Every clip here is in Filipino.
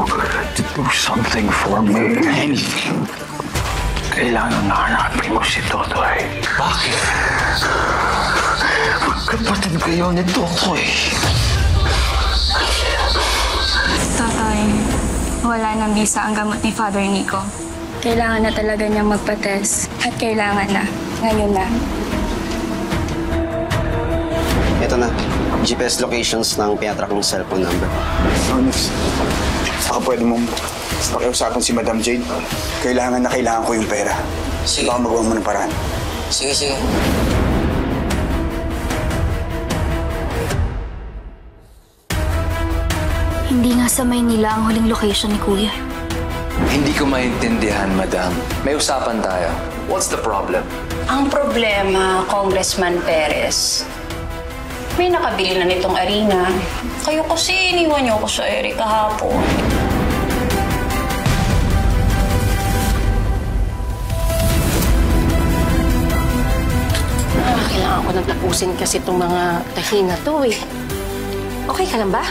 to do something for me. Anything. Kailangan na hanapin mo si Totoy. Bakit? Magkapatid kayo ni Totoy. Totoy, wala nang bisa ang gamot ni Father Nico. Kailangan na talaga niyang magpa-test. At kailangan na. Ngayon na. Ito na. GPS locations ng pinatrack ng cellphone number. Onyx, baka pwede mong pakiusapan si Madam Jade. Kailangan ko yung pera. Sige. Baka magawa mo ng paraan. Sige. Hindi nga sa Maynila ang huling location ni Kuya. Hindi ko maintindihan, madam. May usapan tayo. What's the problem? Ang problema, Congressman Perez, may nakabili na nitong arena. Kayo kasi iniwan niyo ako sa ere kahapon. Kailangan ko nang tapusin kasi itong mga tahi na to eh. Okay ka lang ba?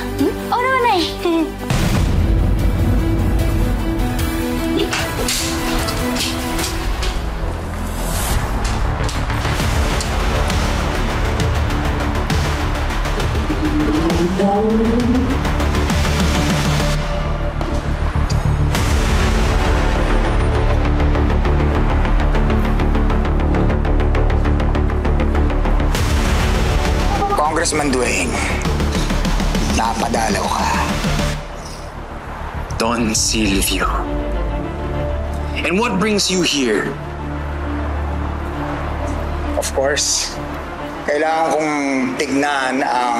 Oo naman, Nay. Congressman Dwayne, napadalaw ka. Don Silvio. And what brings you here? Of course, kailangan kong tignan ang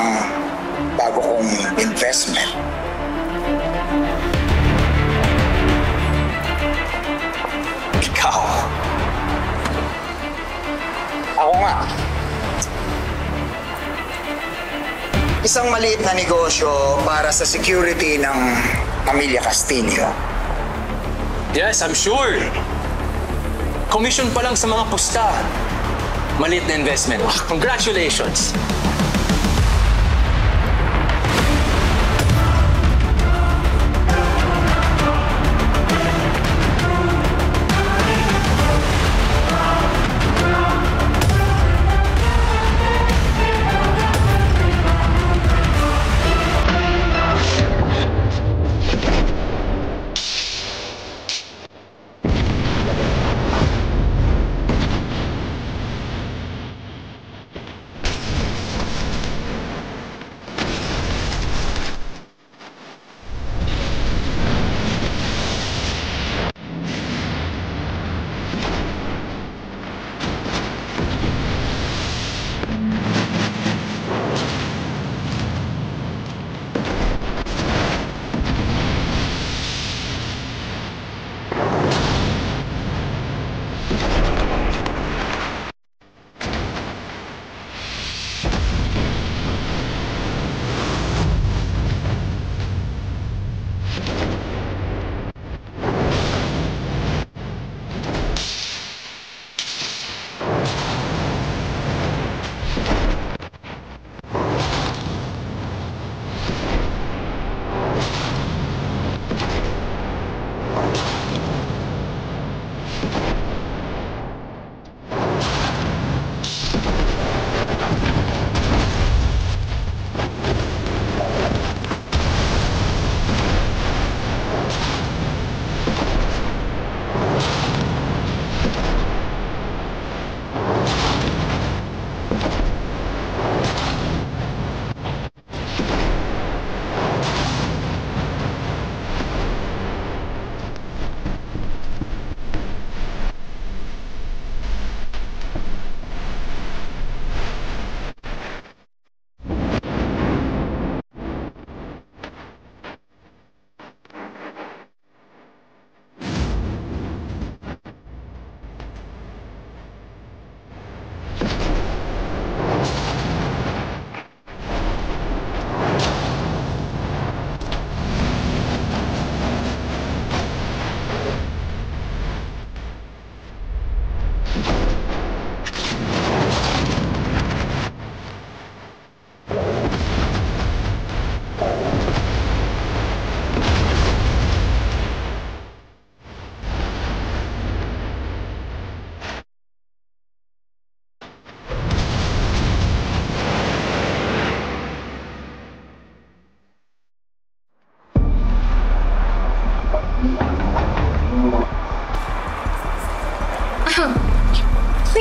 bago kong investment. Ikaw. Ako nga. Isang maliit na negosyo para sa security ng pamilya Castillo. Yes, I'm sure. Commission pa lang sa mga pusta. Maliit na investment. Congratulations.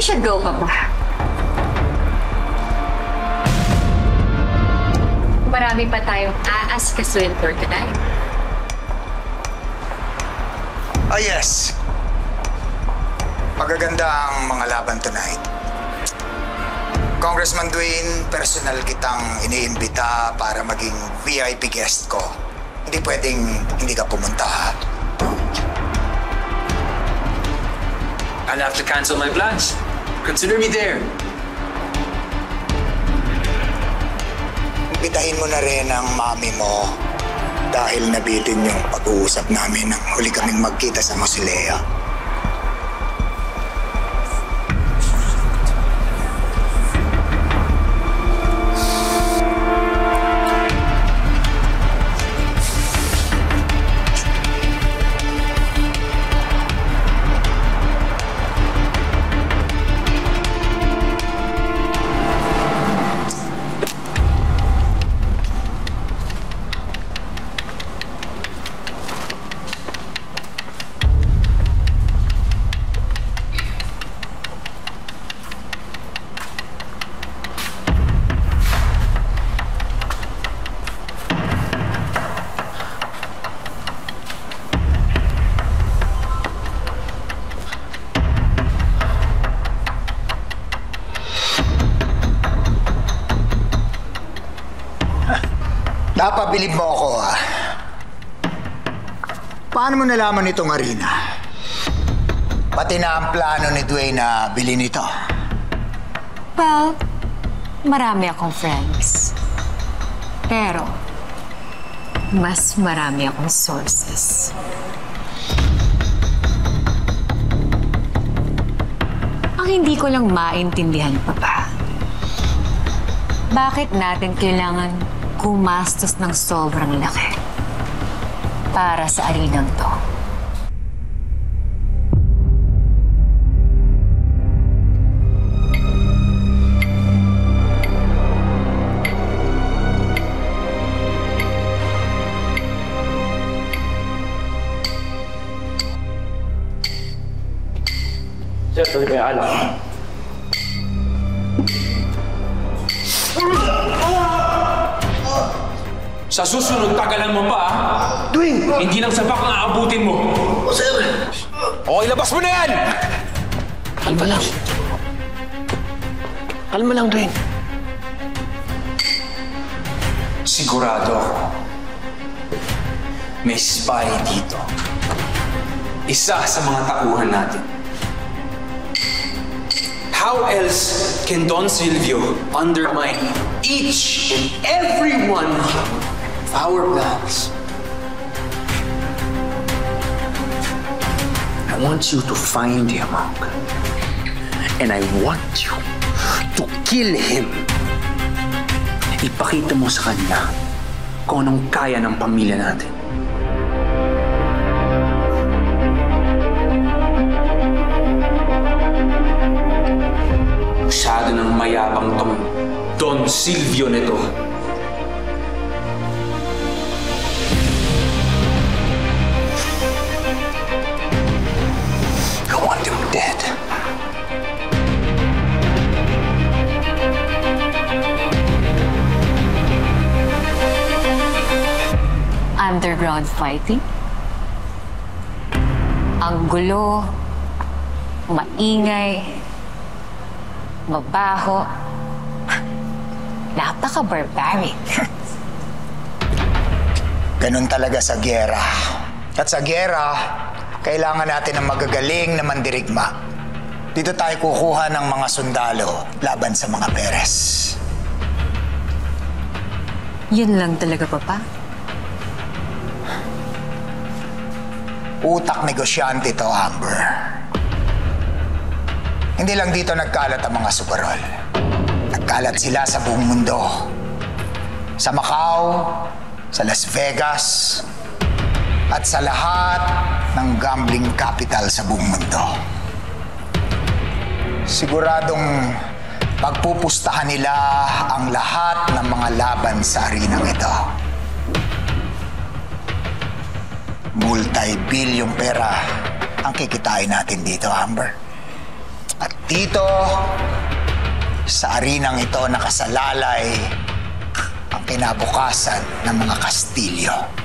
we should go, Papa. Marami pa tayong aaskasuin for tonight. Yes. Magaganda ang mga laban tonight. Congressman Dwayne, personal kitang iniimbita para maging VIP guest ko. Hindi pwedeng hindi ka pumunta, ha? I'll have to cancel my plans. Consider me there. Imbitahin mo na rin ang mami mo dahil nabitin yung pag-uusap namin nang huli kaming magkita sa Mosilea. Napabilib mo ako, ha? Paano mo nalaman itong arena? Pati na ang plano ni Dwayne na bilhin ito. Well, marami akong friends. Pero, mas marami akong sources. Ang hindi ko lang maintindihan pa ba, bakit natin kailangan gumastos ng sobrang laki para sa arenang to? Siyempre, may alam. Sa susunod, tagalan mo pa, ha? Dwayne! Hindi lang sabak ang aabutin mo. Oh, sir! Okay, labas mo na yan! Kalma lang. Kalma lang, Dwayne. Sigurado ako. May spy dito. Isa sa mga tauhan natin. How else can Don Silvio undermine each and every one of our plans? I want you to find him, Uncle. And I want you to kill him. Ipakita mo sa kanya kung anong kaya ng pamilya natin. Masyado ng mayabang tong Don Silvio nito. I want him dead. Underground fighting? Ang gulo, maingay, mabaho, napaka-barbaric. Ganun talaga sa gyera. At sa gyera, kailangan natin ng magagaling na mandirigma. Dito tayo kukuha ng mga sundalo laban sa mga Perez. Yun lang talaga, Papa? Utak negosyante to, Amber. Hindi lang dito nagkalat ang mga superol. Nagkalat sila sa buong mundo. Sa Macau, sa Las Vegas, at sa lahat ng gambling capital sa buong mundo. Siguradong pagpupustahan nila ang lahat ng mga laban sa arenang ito. Multi-bilyong pera ang kikitain natin dito, Amber. At Dito, sa arinang ito nakasalalay ang kinabukasan ng mga Kastilyo.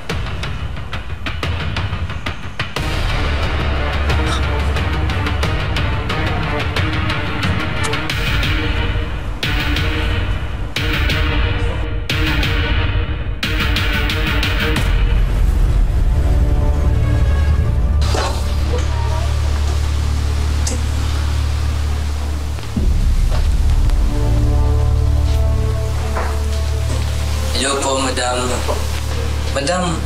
Hello po, madam. Madam,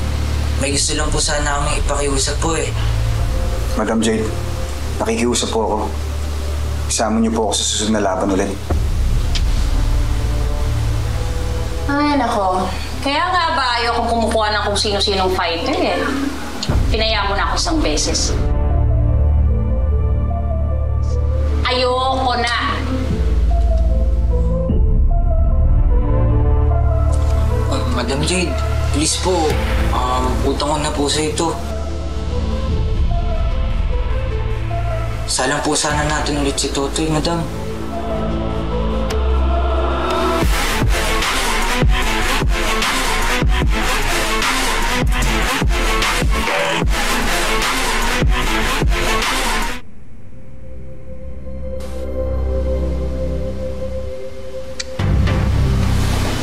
may gusto lang po sana kami ipakiusap po eh. Madam Jade, nakikiusap po ako. Isama niyo po ako sa susunod na laban ulit. Ay, nako. Kaya nga ba ayoko kumukuha ng kung sino-sinong fighter eh. Pinaya mo na ako isang beses. Ayoko na. Madam Jade, please po, utang ko na po sa ito. Salang po sana natin ulit si Totoy, madam.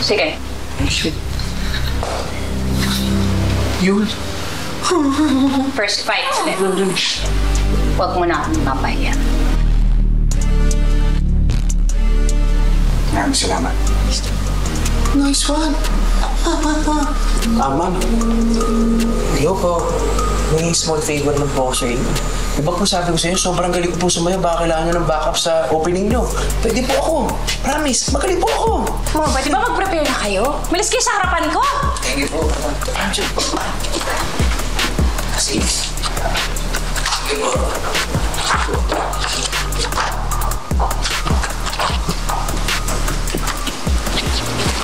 Sige. Shit. Yun. First fight, huwag mo na akong mapaya. Maraming salamat. Nice one. Ma'am. Hello po. May small favor lang po ako sa inyo. Diba po sabi ko sa inyo, sobrang galing ko po sumayaw. Baka kailangan nyo ng backup sa opening nyo. Pwede po ako. Promise, magaling po ako. Mga ba, di ba mag-prepare na kayo? Malis kayo sa harapan ko! Thank you po. Sige. Sige po.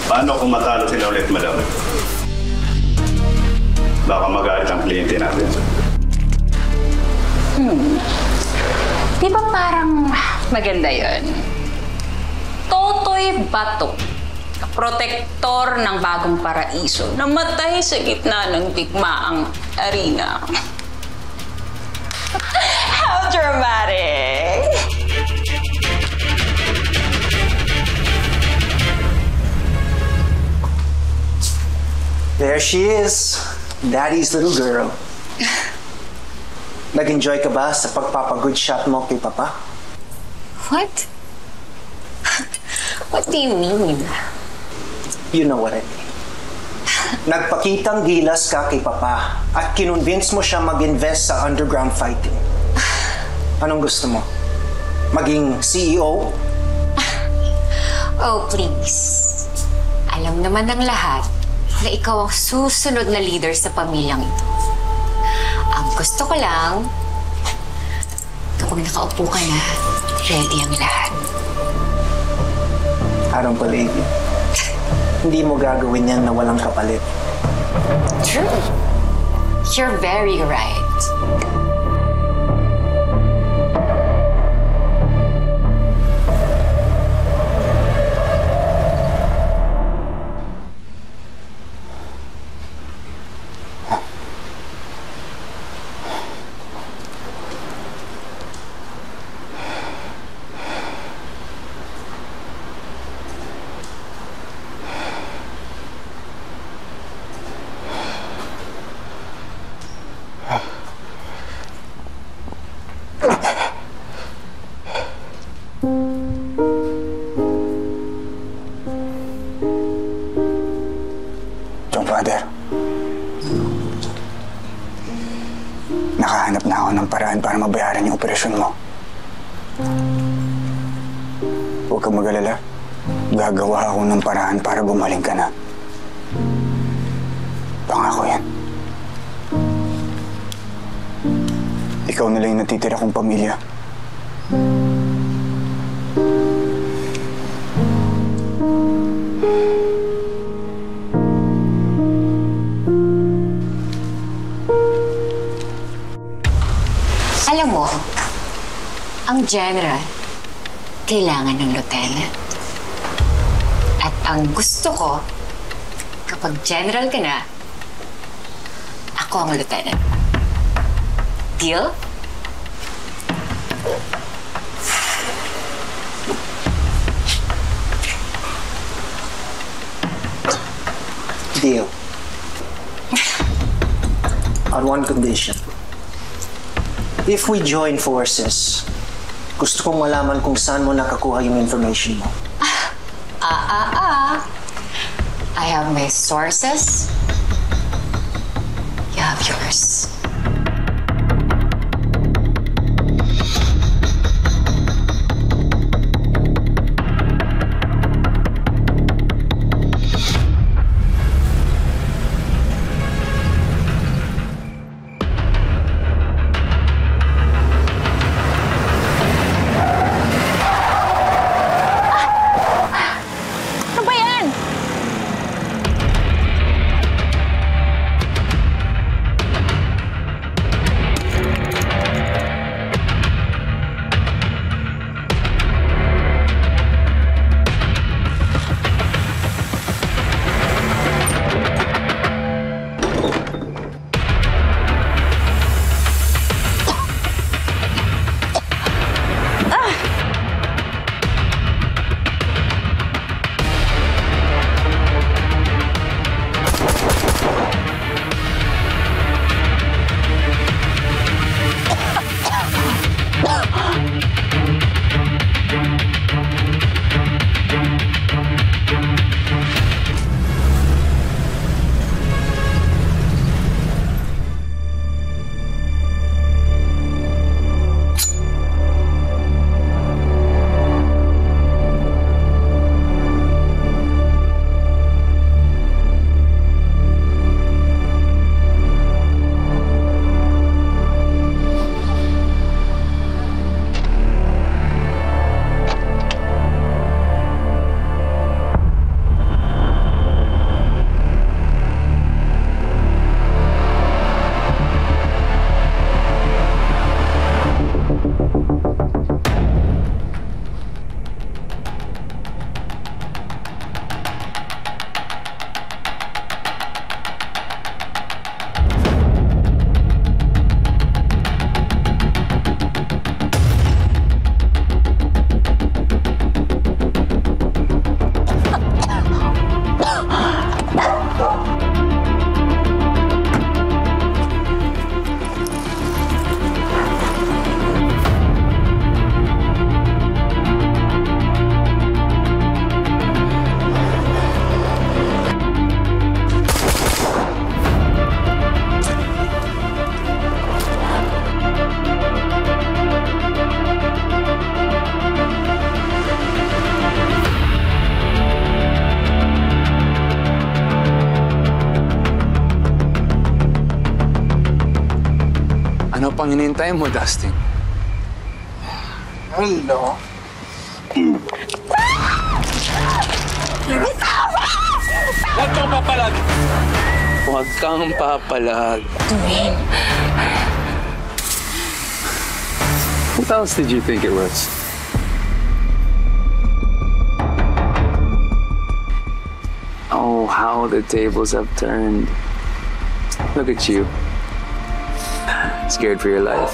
Paano kung matalo sila ulit, madam? Baka magalit ang kliyente natin. Di ba parang maganda yun? Totoy Bato, protektor ng bagong paraiso, namatay sa gitna ng digmaang arena. How dramatic! There she is. Daddy's little girl. Nag-enjoy ka ba sa pagpapagood shot mo kay Papa? What? What do you mean? You know what I mean. Nagpakitang gilas ka kay Papa at kinonvince mo siya mag-invest sa underground fighting. Anong gusto mo? Maging CEO? Oh, please. Alam naman ng lahat na ikaw ang susunod na leader sa pamilyang ito. Ang gusto ko lang, kapag nakaupo ka na, ready ang lahat. I don't believe you. Hindi mo gagawin yan na walang kapalit. True. You're very right. Father, nakahanap na ako ng paraan para mabayaran yung operasyon mo. Huwag kang mag-alala. Gagawa ako ng paraan para gumaling ka na. Pangako yan. Ikaw na lang yung natitira kong pamilya. Alam mo, ang general, kailangan ng lieutenant. At ang gusto ko, kapag general ka na, ako ang lieutenant. Deal? Deal. On one condition. If we join forces, gusto kong malaman kung saan mo nakakuha yung information mo. I have my sources. You have yours. Ano pang hinihintay mo, Dustin? Hello? Huwag kang papalag! Huwag kang papalag. Dwayne. What else did you think it was? Oh, how the tables have turned. Look at you. Scared for your life.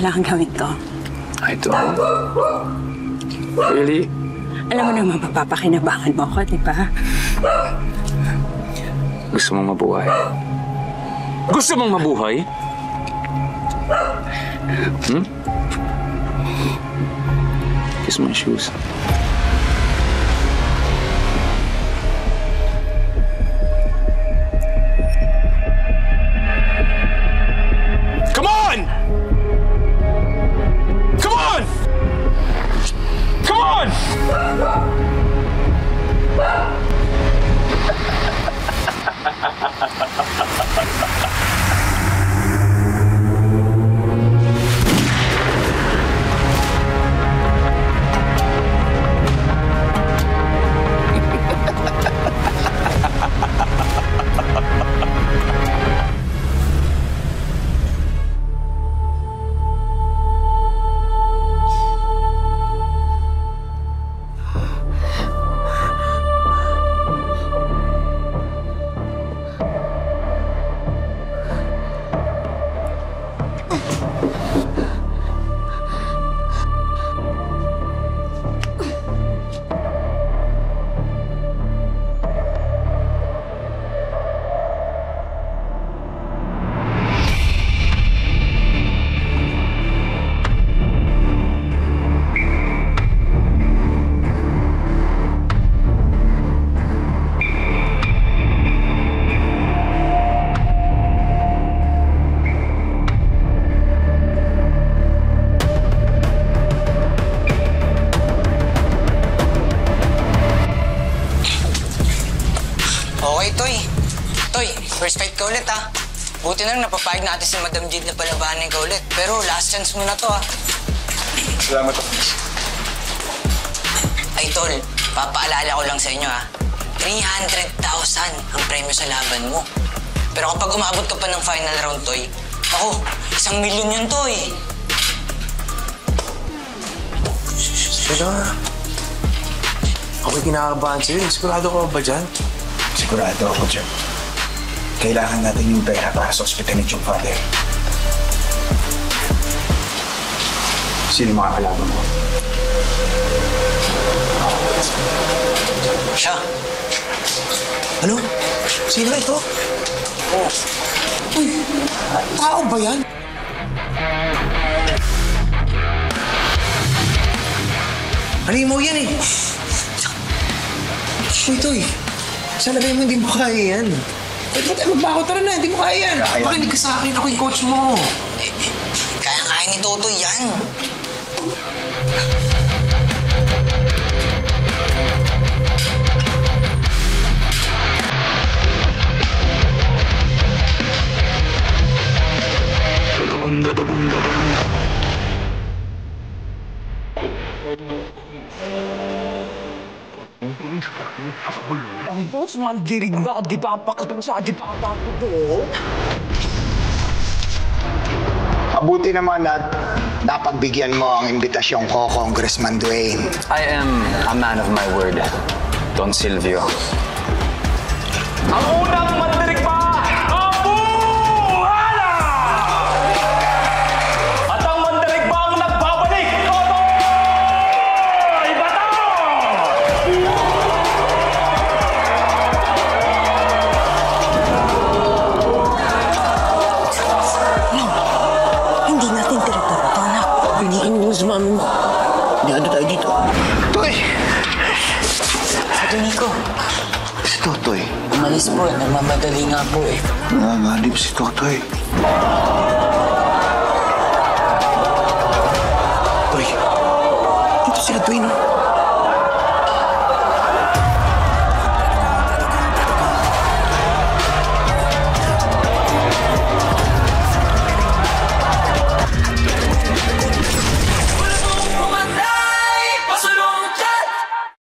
kailangan gawin to. I don't. Really? Alam mo naman, mapapakinabangan mo ako, di ba? Gusto mong mabuhay? Gusto mong mabuhay? Kiss my shoes. Come on! Come on! Come on! Okay, Toy. Toy, first fight ka ulit, ha? Buti na lang napapayag natin si Madam Jade na palabanin ka ulit. Pero last chance mo na to, ha? Salamat po. Ay, Tol, papaalala ko lang sa inyo, ha? 300,000 ang premyo sa laban mo. Pero kapag umabot ka pa ng final round, Toy, ako, 1 milyon yun, Toy. Pero, ako'y kinakabahan sa'yo. Sigurado ka ba dyan? Sigurado ako dyan. Kailangan natin yung pera para sa ospital ni yung father. Sino mga kalaban mo? Siya. Ano? Sino ito? Oh. Uy, tao ba yan? Halimaw yan eh. Uy, Toy. Salabay mo, hindi mo kaya yan. Ba't tayo magbako? Tara na, hindi mo kaya yan. Makinig ka sa akin, ako yung coach mo. Kaya-kaya ni Toto yan. Ang boss, mandirig ba? Di ba pakatang sa di pa to? Mabuti naman at napagbigyan mo ang imbitasyon ko, Congressman Dwayne. I am a man of my word, Don Silvio. Ang unang mandirig pa! Abu Hala! At ang mandirig pa ang nagbabalik! Toto! Ibato! Hindi natin tira-tira to, anak. Piniin mo sa mami mo. Hindi tayo dito. Toy! Ito, Nico. Si Totoy. Umalis po. Nagmamadali nga po eh. Nanganganib si Totoy.